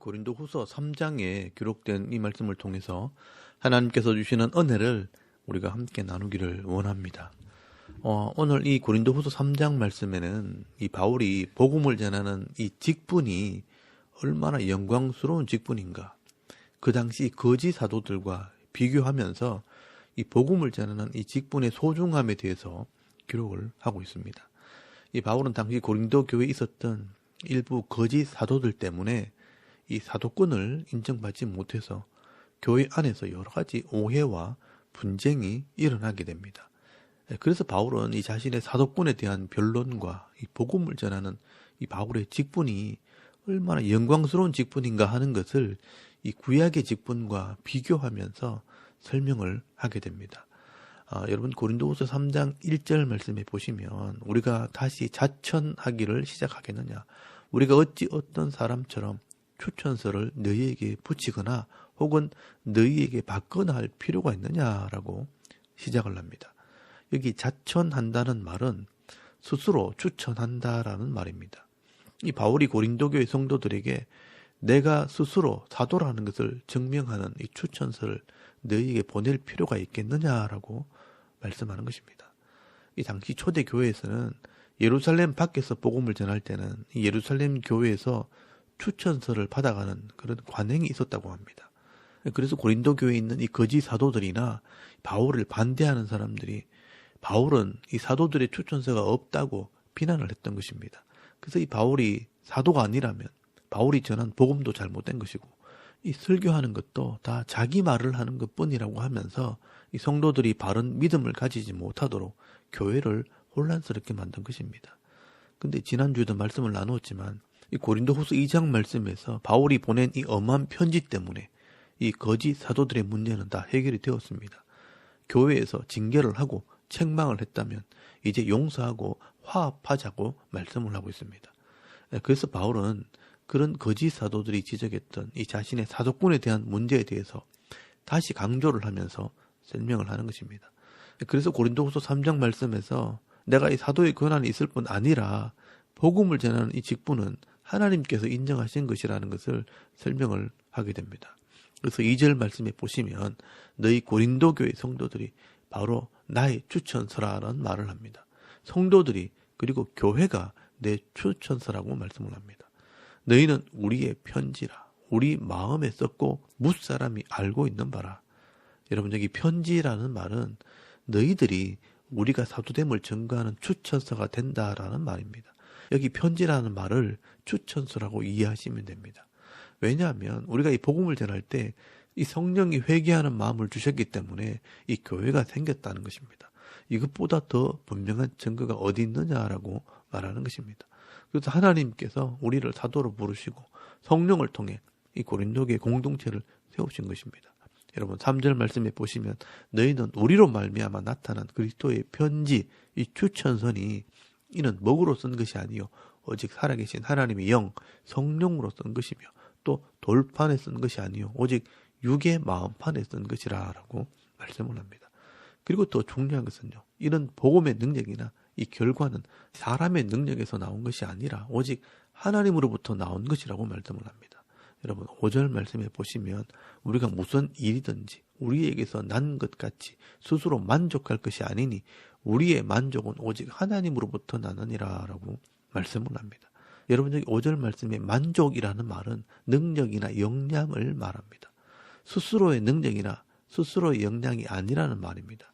고린도후서 3장에 기록된 이 말씀을 통해서 하나님께서 주시는 은혜를 우리가 함께 나누기를 원합니다. 오늘 이 고린도후서 3장 말씀에는 이 바울이 복음을 전하는 이 직분이 얼마나 영광스러운 직분인가, 그 당시 거짓 사도들과 비교하면서 이 복음을 전하는 이 직분의 소중함에 대해서 기록을 하고 있습니다. 이 바울은 당시 고린도 교회에 있었던 일부 거짓 사도들 때문에 이 사도권을 인정받지 못해서 교회 안에서 여러 가지 오해와 분쟁이 일어나게 됩니다. 그래서 바울은 이 자신의 사도권에 대한 변론과 이 복음을 전하는 이 바울의 직분이 얼마나 영광스러운 직분인가 하는 것을 이 구약의 직분과 비교하면서 설명을 하게 됩니다. 여러분 고린도후서 3장 1절 말씀에 보시면 우리가 다시 자천하기를 시작하겠느냐, 우리가 어찌 어떤 사람처럼 추천서를 너희에게 붙이거나 혹은 너희에게 받거나 할 필요가 있느냐라고 시작을 합니다. 여기 자천한다는 말은 스스로 추천한다라는 말입니다. 이 바울이 고린도 교회 성도들에게 내가 스스로 사도라는 것을 증명하는 이 추천서를 너희에게 보낼 필요가 있겠느냐라고 말씀하는 것입니다. 이 당시 초대 교회에서는 예루살렘 밖에서 복음을 전할 때는 이 예루살렘 교회에서 추천서를 받아가는 그런 관행이 있었다고 합니다. 그래서 고린도 교회에 있는 이 거짓 사도들이나 바울을 반대하는 사람들이 바울은 이 사도들의 추천서가 없다고 비난을 했던 것입니다. 그래서 이 바울이 사도가 아니라면 바울이 전한 복음도 잘못된 것이고 이 설교하는 것도 다 자기 말을 하는 것뿐이라고 하면서 이 성도들이 바른 믿음을 가지지 못하도록 교회를 혼란스럽게 만든 것입니다. 근데 지난주에도 말씀을 나누었지만 이 고린도후서 2장 말씀에서 바울이 보낸 이 엄한 편지 때문에 이 거짓 사도들의 문제는 다 해결이 되었습니다. 교회에서 징계를 하고 책망을 했다면 이제 용서하고 화합하자고 말씀을 하고 있습니다. 그래서 바울은 그런 거짓 사도들이 지적했던 이 자신의 사도권에 대한 문제에 대해서 다시 강조를 하면서 설명을 하는 것입니다. 그래서 고린도후서 3장 말씀에서 내가 이 사도의 권한이 있을 뿐 아니라 복음을 전하는 이 직분은 하나님께서 인정하신 것이라는 것을 설명을 하게 됩니다. 그래서 2절 말씀에 보시면 너희 고린도 교회 성도들이 바로 나의 추천서라는 말을 합니다. 성도들이 그리고 교회가 내 추천서라고 말씀을 합니다. 너희는 우리의 편지라, 우리 마음에 썼고 무사람이 알고 있는 바라. 여러분, 여기 편지라는 말은 너희들이 우리가 사도됨을 증거하는 추천서가 된다라는 말입니다. 여기 편지라는 말을 추천서라고 이해하시면 됩니다. 왜냐하면 우리가 이 복음을 전할 때 이 성령이 회개하는 마음을 주셨기 때문에 이 교회가 생겼다는 것입니다. 이것보다 더 분명한 증거가 어디 있느냐라고 말하는 것입니다. 그래서 하나님께서 우리를 사도로 부르시고 성령을 통해 이 고린도교의 공동체를 세우신 것입니다. 여러분 3절 말씀에 보시면 너희는 우리로 말미암아 나타난 그리스도의 편지, 이 추천선이 이는 먹으로 쓴 것이 아니요 오직 살아계신 하나님의 영 성령으로 쓴 것이며 또 돌판에 쓴 것이 아니요 오직 육의 마음판에 쓴 것이라 라고 말씀을 합니다. 그리고 더 중요한 것은요, 이런 복음의 능력이나 이 결과는 사람의 능력에서 나온 것이 아니라 오직 하나님으로부터 나온 것이라고 말씀을 합니다. 여러분 5절 말씀에 보시면 우리가 무슨 일이든지 우리에게서 난 것 같이 스스로 만족할 것이 아니니 우리의 만족은 오직 하나님으로부터 나느니라 라고 말씀을 합니다. 여러분 여기 5절 말씀에 만족이라는 말은 능력이나 역량을 말합니다. 스스로의 능력이나 스스로의 역량이 아니라는 말입니다.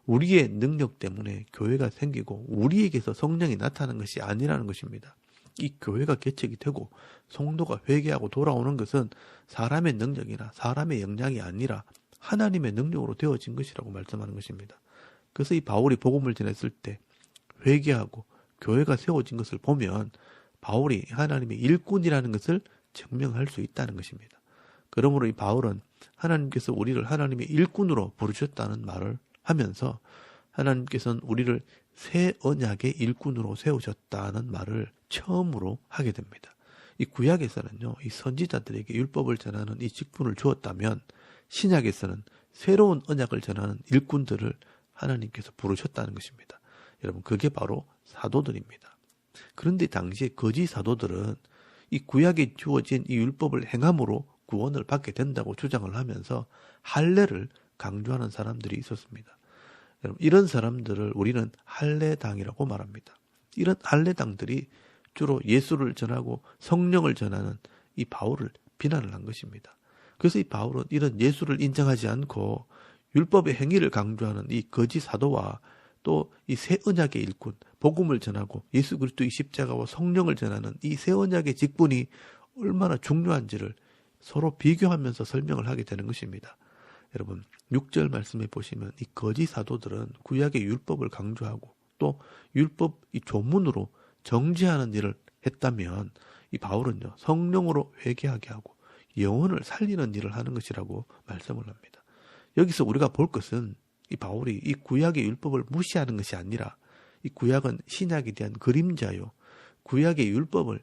우리의 능력 때문에 교회가 생기고 우리에게서 성령이 나타나는 것이 아니라는 것입니다. 이 교회가 개척이 되고 성도가 회개하고 돌아오는 것은 사람의 능력이나 사람의 역량이 아니라 하나님의 능력으로 되어진 것이라고 말씀하는 것입니다. 그래서 이 바울이 복음을 전했을 때 회개하고 교회가 세워진 것을 보면 바울이 하나님의 일꾼이라는 것을 증명할 수 있다는 것입니다. 그러므로 이 바울은 하나님께서 우리를 하나님의 일꾼으로 부르셨다는 말을 하면서 하나님께서는 우리를 새 언약의 일꾼으로 세우셨다는 말을 처음으로 하게 됩니다. 이 구약에서는요, 이 선지자들에게 율법을 전하는 이 직분을 주었다면 신약에서는 새로운 언약을 전하는 일꾼들을 하나님께서 부르셨다는 것입니다. 여러분 그게 바로 사도들입니다. 그런데 당시에 거짓 사도들은 이 구약에 주어진 이 율법을 행함으로 구원을 받게 된다고 주장을 하면서 할례를 강조하는 사람들이 있었습니다. 여러분, 이런 사람들을 우리는 할례당이라고 말합니다. 이런 할례당들이 주로 예수를 전하고 성령을 전하는 이 바울을 비난을 한 것입니다. 그래서 이 바울은 이런 예수를 인정하지 않고 율법의 행위를 강조하는 이 거짓 사도와 또 이 새 언약의 일꾼, 복음을 전하고 예수 그리스도의 십자가와 성령을 전하는 이 새 언약의 직분이 얼마나 중요한지를 서로 비교하면서 설명을 하게 되는 것입니다. 여러분, 6절 말씀에 보시면 이 거짓 사도들은 구약의 율법을 강조하고 또 율법 이 조문으로 정죄하는 일을 했다면 이 바울은요, 성령으로 회개하게 하고 영혼을 살리는 일을 하는 것이라고 말씀을 합니다. 여기서 우리가 볼 것은 이 바울이 이 구약의 율법을 무시하는 것이 아니라 이 구약은 신약에 대한 그림자요. 구약의 율법을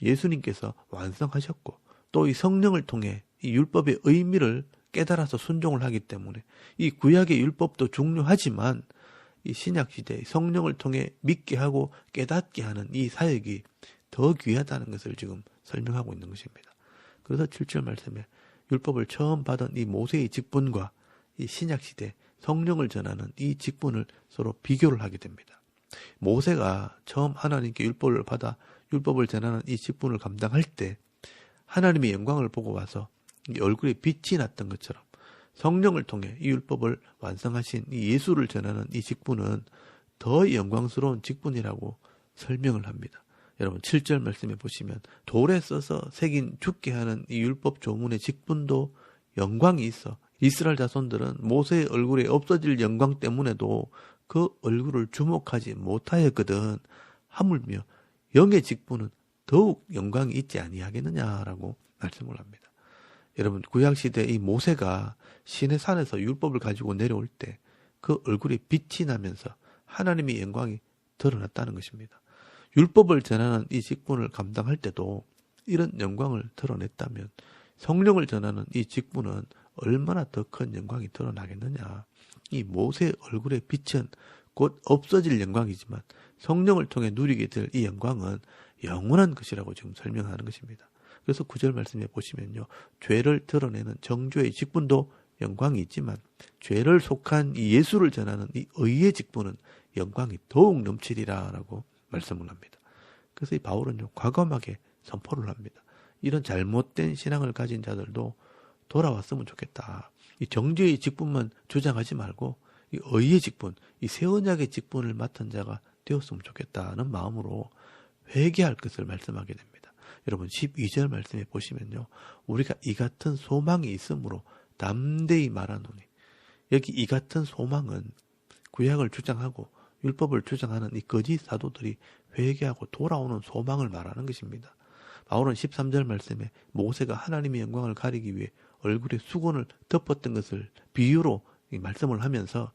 예수님께서 완성하셨고 또 이 성령을 통해 이 율법의 의미를 깨달아서 순종을 하기 때문에 이 구약의 율법도 중요하지만 이 신약 시대의 성령을 통해 믿게 하고 깨닫게 하는 이 사역이 더 귀하다는 것을 지금 설명하고 있는 것입니다. 그래서 7절 말씀에 율법을 처음 받은 이 모세의 직분과 이 신약 시대 성령을 전하는 이 직분을 서로 비교를 하게 됩니다. 모세가 처음 하나님께 율법을 받아 율법을 전하는 이 직분을 감당할 때 하나님의 영광을 보고 와서 이 얼굴에 빛이 났던 것처럼 성령을 통해 이 율법을 완성하신 이 예수를 전하는 이 직분은 더 영광스러운 직분이라고 설명을 합니다. 여러분 7절 말씀에 보시면 돌에 써서 새긴 죽게 하는 이 율법 조문의 직분도 영광이 있어 이스라엘 자손들은 모세의 얼굴에 없어질 영광 때문에도 그 얼굴을 주목하지 못하였거든. 하물며 영의 직분은 더욱 영광이 있지 아니하겠느냐라고 말씀을 합니다. 여러분 구약시대 이 모세가 시내산에서 율법을 가지고 내려올 때 그 얼굴에 빛이 나면서 하나님의 영광이 드러났다는 것입니다. 율법을 전하는 이 직분을 감당할 때도 이런 영광을 드러냈다면 성령을 전하는 이 직분은 얼마나 더 큰 영광이 드러나겠느냐. 이 모세의 얼굴의 빛은 곧 없어질 영광이지만 성령을 통해 누리게 될 이 영광은 영원한 것이라고 지금 설명하는 것입니다. 그래서 9절 말씀에 보시면요. 죄를 드러내는 정죄의 직분도 영광이 있지만 죄를 속한 이 예수를 전하는 이 의의 직분은 영광이 더욱 넘치리라라고 말씀을 합니다. 그래서 이 바울은요. 과감하게 선포를 합니다. 이런 잘못된 신앙을 가진 자들도 돌아왔으면 좋겠다. 이 정죄의 직분만 주장하지 말고 이 의의 직분, 이 새 언약의 직분을 맡은 자가 되었으면 좋겠다는 마음으로 회개할 것을 말씀하게 됩니다. 여러분 12절 말씀에 보시면요. 우리가 이 같은 소망이 있으므로 담대히 말하노니 여기 이 같은 소망은 구약을 주장하고 율법을 주장하는 이 거짓 사도들이 회개하고 돌아오는 소망을 말하는 것입니다. 바울은 13절 말씀에 모세가 하나님의 영광을 가리기 위해 얼굴에 수건을 덮었던 것을 비유로 말씀을 하면서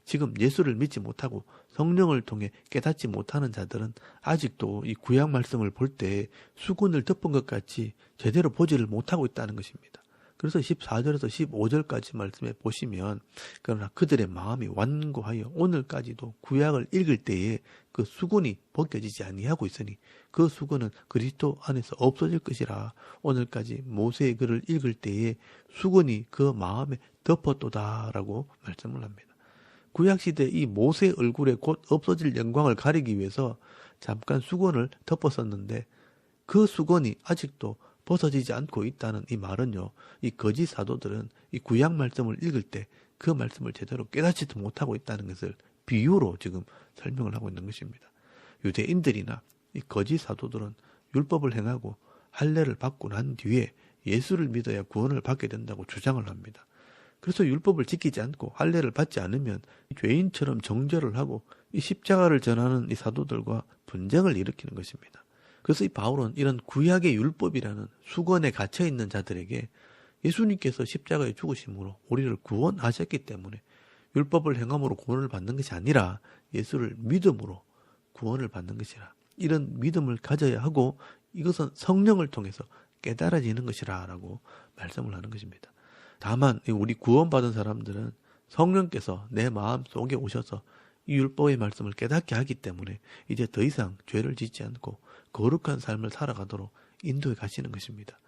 지금 예수를 믿지 못하고 성령을 통해 깨닫지 못하는 자들은 아직도 이 구약 말씀을 볼 때 수건을 덮은 것 같이 제대로 보지를 못하고 있다는 것입니다. 그래서 14절에서 15절까지 말씀에 보시면 그러나 그들의 마음이 완고하여 오늘까지도 구약을 읽을 때에 그 수건이 벗겨지지 아니하고 있으니 그 수건은 그리스도 안에서 없어질 것이라 오늘까지 모세의 글을 읽을 때에 수건이 그 마음에 덮었도다라고 말씀을 합니다. 구약시대 이 모세의 얼굴에 곧 없어질 영광을 가리기 위해서 잠깐 수건을 덮었었는데 그 수건이 아직도 벗어지지 않고 있다는 이 말은요. 이 거짓 사도들은 이 구약 말씀을 읽을 때 그 말씀을 제대로 깨닫지도 못하고 있다는 것을 비유로 지금 설명을 하고 있는 것입니다. 유대인들이나 이 거짓 사도들은 율법을 행하고 할례를 받고 난 뒤에 예수를 믿어야 구원을 받게 된다고 주장을 합니다. 그래서 율법을 지키지 않고 할례를 받지 않으면 죄인처럼 정죄를 하고 이 십자가를 전하는 이 사도들과 분쟁을 일으키는 것입니다. 그래서 이 바울은 이런 구약의 율법이라는 수건에 갇혀있는 자들에게 예수님께서 십자가에 죽으심으로 우리를 구원하셨기 때문에 율법을 행함으로 구원을 받는 것이 아니라 예수를 믿음으로 구원을 받는 것이라. 이런 믿음을 가져야 하고 이것은 성령을 통해서 깨달아지는 것이라 라고 말씀을 하는 것입니다. 다만 우리 구원받은 사람들은 성령께서 내 마음 속에 오셔서 이 율법의 말씀을 깨닫게 하기 때문에 이제 더 이상 죄를 짓지 않고 거룩한 삶을 살아가도록 인도해 가시는 것입니다.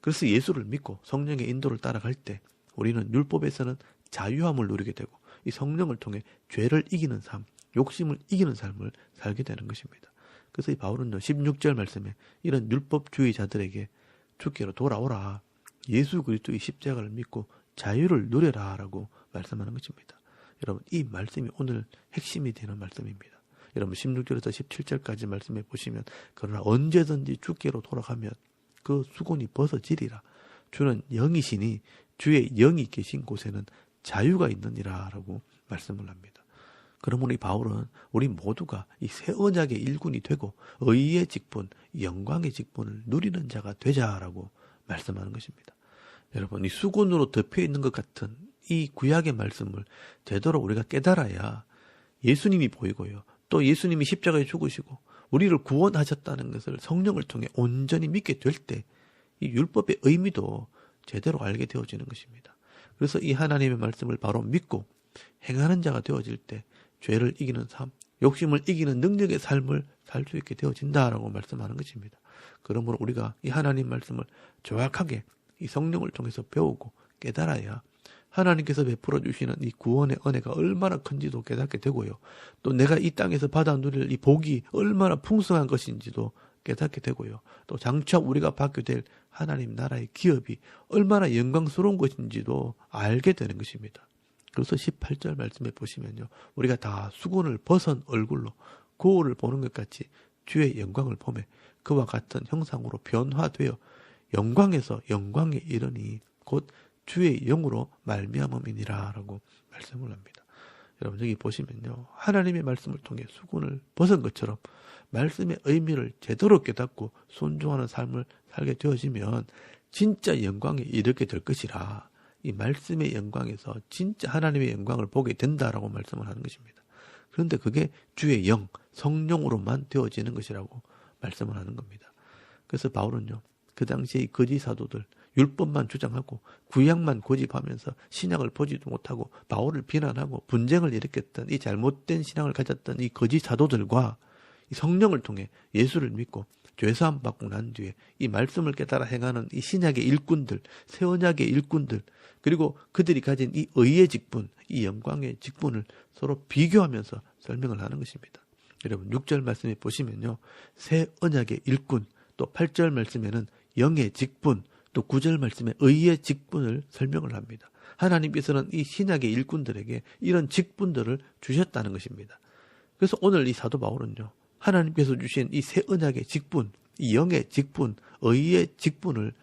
그래서 예수를 믿고 성령의 인도를 따라갈 때 우리는 율법에서는 자유함을 누리게 되고 이 성령을 통해 죄를 이기는 삶, 욕심을 이기는 삶을 살게 되는 것입니다. 그래서 이 바울은요 16절 말씀에 이런 율법주의자들에게 주께로 돌아오라. 예수 그리스도의 십자가를 믿고 자유를 누려라 라고 말씀하는 것입니다. 여러분 이 말씀이 오늘 핵심이 되는 말씀입니다. 여러분 16절에서 17절까지 말씀해 보시면 그러나 언제든지 주께로 돌아가면 그 수곤이 벗어지리라. 주는 영이시니 주의 영이 계신 곳에는 자유가 있느니라 라고 말씀을 합니다. 그러므로 이 바울은 우리 모두가 이 새 언약의 일꾼이 되고 의의 직분, 영광의 직분을 누리는 자가 되자라고 말씀하는 것입니다. 여러분 이 수곤으로 덮여 있는 것 같은 이 구약의 말씀을 제대로 우리가 깨달아야 예수님이 보이고요. 또 예수님이 십자가에 죽으시고 우리를 구원하셨다는 것을 성령을 통해 온전히 믿게 될 때 이 율법의 의미도 제대로 알게 되어지는 것입니다. 그래서 이 하나님의 말씀을 바로 믿고 행하는 자가 되어질 때 죄를 이기는 삶, 욕심을 이기는 능력의 삶을 살 수 있게 되어진다라고 말씀하는 것입니다. 그러므로 우리가 이 하나님 말씀을 정확하게 이 성령을 통해서 배우고 깨달아야 하나님께서 베풀어 주시는 이 구원의 은혜가 얼마나 큰지도 깨닫게 되고요. 또 내가 이 땅에서 받아 누릴 이 복이 얼마나 풍성한 것인지도 깨닫게 되고요. 또 장차 우리가 받게 될 하나님 나라의 기업이 얼마나 영광스러운 것인지도 알게 되는 것입니다. 그래서 18절 말씀에 보시면요. 우리가 다 수곤을 벗은 얼굴로 거울을 보는 것 같이 주의 영광을 보며 그와 같은 형상으로 변화되어 영광에서 영광에 이르니 곧 주의 영으로 말미암음이니라 라고 말씀을 합니다. 여러분 여기 보시면요. 하나님의 말씀을 통해 수곤을 벗은 것처럼 말씀의 의미를 제대로 깨닫고 순종하는 삶을 살게 되어지면 진짜 영광에 이르게 될 것이라 이 말씀의 영광에서 진짜 하나님의 영광을 보게 된다라고 말씀을 하는 것입니다. 그런데 그게 주의 영, 성령으로만 되어지는 것이라고 말씀을 하는 겁니다. 그래서 바울은요. 그 당시에 이 거짓 사도들 율법만 주장하고 구약만 고집하면서 신약을 보지도 못하고 바울을 비난하고 분쟁을 일으켰던 이 잘못된 신앙을 가졌던 이 거짓 사도들과 이 성령을 통해 예수를 믿고 죄사함 받고 난 뒤에 이 말씀을 깨달아 행하는 이 신약의 일꾼들, 새 언약의 일꾼들, 그리고 그들이 가진 이 의의 직분, 이 영광의 직분을 서로 비교하면서 설명을 하는 것입니다. 여러분 6절 말씀에 보시면요. 새 언약의 일꾼, 또 8절 말씀에는 영의 직분, 또 9절 말씀에 의의 직분을 설명을 합니다. 하나님께서는 이 신약의 일꾼들에게 이런 직분들을 주셨다는 것입니다. 그래서 오늘 이 사도 바울은요. 하나님께서 주신 이 새 언약의 직분, 이 영의 직분, 의의 직분을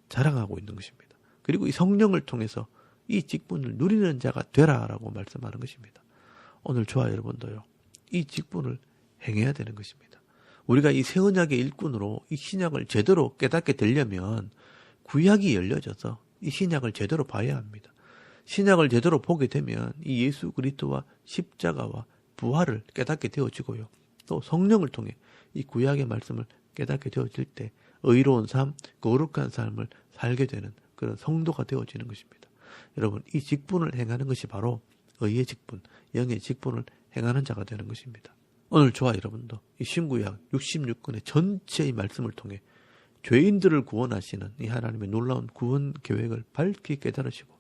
자랑하고 있는 것입니다. 그리고 이 성령을 통해서 이 직분을 누리는 자가 되라라고 말씀하는 것입니다. 오늘 저와 여러분도요. 이 직분을 행해야 되는 것입니다. 우리가 이 새 언약의 일꾼으로 이 신약을 제대로 깨닫게 되려면 구약이 열려져서 이 신약을 제대로 봐야 합니다. 신약을 제대로 보게 되면 이 예수 그리스도와 십자가와 부활을 깨닫게 되어지고요. 또 성령을 통해 이 구약의 말씀을 깨닫게 되어질 때 의로운 삶, 거룩한 삶을 살게 되는 그런 성도가 되어지는 것입니다. 여러분 이 직분을 행하는 것이 바로 의의 직분, 영의 직분을 행하는 자가 되는 것입니다. 오늘 저와 여러분도 이 신구약 66권의 전체의 말씀을 통해 죄인들을 구원하시는 이 하나님의 놀라운 구원 계획을 밝히 깨달으시고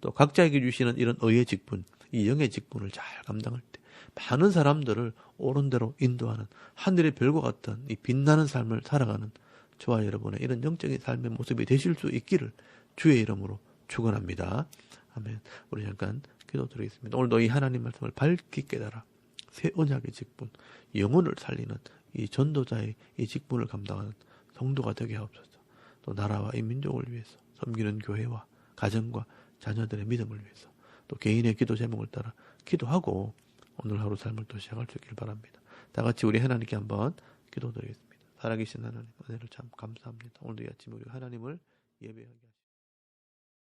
또 각자에게 주시는 이런 의의 직분, 이 영의 직분을 잘 감당할 때 많은 사람들을 옳은 대로 인도하는 하늘의 별과 같은 이 빛나는 삶을 살아가는 저와 여러분의 이런 영적인 삶의 모습이 되실 수 있기를 주의 이름으로 축원합니다. 아멘. 우리 잠깐 기도드리겠습니다. 오늘도 이 하나님 말씀을 밝히 깨달아 새 언약의 직분, 영혼을 살리는 이 전도자의 이 직분을 감당하는 성도가 되게 하옵소서. 또 나라와 이 민족을 위해서 섬기는 교회와 가정과 자녀들의 믿음을 위해서 또 개인의 기도 제목을 따라 기도하고 오늘 하루 삶을 또 시작할 수 있길 바랍니다. 다 같이 우리 하나님께 한번 기도드리겠습니다. 살아계신 하나님 은혜를 참 감사합니다. 오늘도 이 아침에 우리 하나님을 예배하게